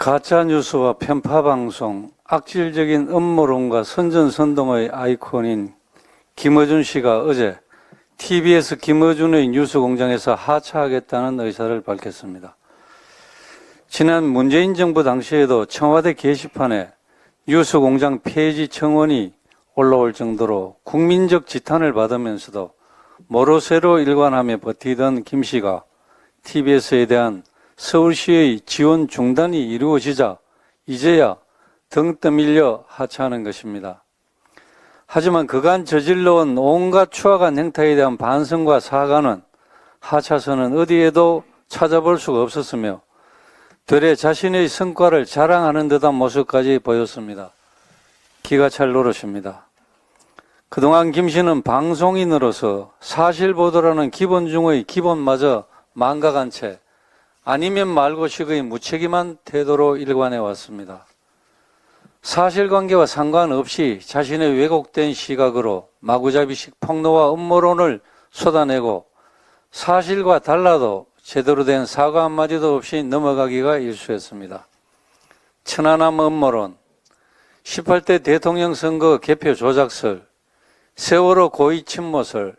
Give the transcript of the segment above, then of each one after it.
가짜뉴스와 편파방송, 악질적인 음모론과 선전선동의 아이콘인 김어준 씨가 어제 TBS 김어준의 뉴스공장에서 하차하겠다는 의사를 밝혔습니다. 지난 문재인 정부 당시에도 청와대 게시판에 뉴스공장 폐지 청원이 올라올 정도로 국민적 지탄을 받으면서도 모로세로 일관하며 버티던 김 씨가 TBS에 대한 서울시의 지원 중단이 이루어지자 이제야 등 떠밀려 하차하는 것입니다. 하지만 그간 저질러온 온갖 추악한 행태에 대한 반성과 사과는 하차선은 어디에도 찾아볼 수가 없었으며 되레 자신의 성과를 자랑하는 듯한 모습까지 보였습니다. 기가 찰 노릇입니다. 그동안 김 씨는 방송인으로서 사실보도라는 기본 중의 기본마저 망각한 채 아니면 말고식의 무책임한 태도로 일관해 왔습니다. 사실관계와 상관없이 자신의 왜곡된 시각으로 마구잡이식 폭로와 음모론을 쏟아내고 사실과 달라도 제대로 된 사과 한마디도 없이 넘어가기가 일쑤였습니다. 천안함 음모론, 18대 대통령 선거 개표 조작설, 세월호 고의 침모설,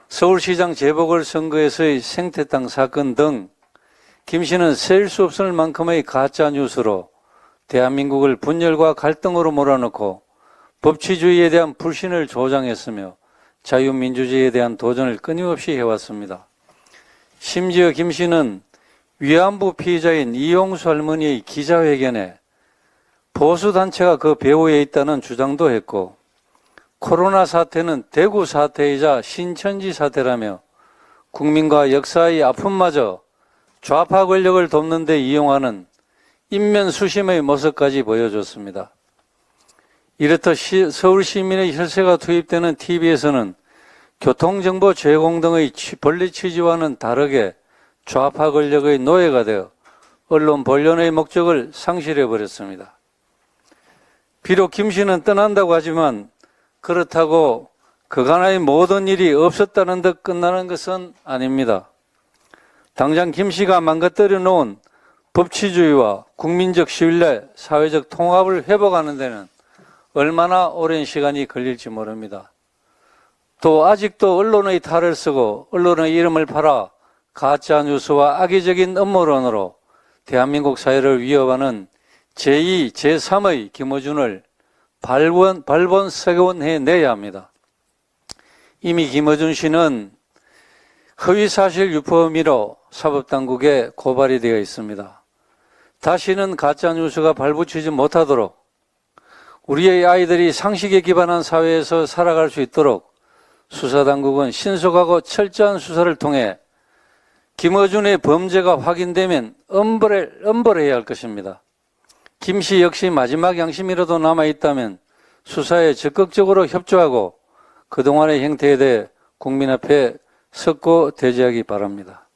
서울시장 재보궐선거에서의 생태땅 사건 등 김 씨는 셀 수 없을 만큼의 가짜 뉴스로 대한민국을 분열과 갈등으로 몰아넣고 법치주의에 대한 불신을 조장했으며 자유민주주의에 대한 도전을 끊임없이 해왔습니다. 심지어 김 씨는 위안부 피해자인 이용수 할머니의 기자회견에 보수단체가 그 배후에 있다는 주장도 했고 코로나 사태는 대구 사태이자 신천지 사태라며 국민과 역사의 아픔마저 좌파 권력을 돕는 데 이용하는 인면수심의 모습까지 보여줬습니다. 이렇듯 서울 시민의 혈세가 투입되는 TV에서는 교통정보 제공 등의 본래 취지와는 다르게 좌파 권력의 노예가 되어 언론 본연의 목적을 상실해버렸습니다. 비록 김 씨는 떠난다고 하지만 그렇다고 그간의 모든 일이 없었다는 듯 끝나는 것은 아닙니다. 당장 김 씨가 망가뜨려 놓은 법치주의와 국민적 신뢰, 사회적 통합을 회복하는 데는 얼마나 오랜 시간이 걸릴지 모릅니다. 또 아직도 언론의 탈을 쓰고 언론의 이름을 팔아 가짜 뉴스와 악의적인 음모론으로 대한민국 사회를 위협하는 제2, 제3의 김어준을 발본색원해내야 합니다. 이미 김어준 씨는 허위사실 유포 혐의로 사법당국에 고발이 되어 있습니다. 다시는 가짜뉴스가 발붙이지 못하도록 우리의 아이들이 상식에 기반한 사회에서 살아갈 수 있도록 수사당국은 신속하고 철저한 수사를 통해 김어준의 범죄가 확인되면 엄벌해야 할 것입니다. 김 씨 역시 마지막 양심이라도 남아있다면 수사에 적극적으로 협조하고 그동안의 행태에 대해 국민 앞에 섰고 대지하기 바랍니다.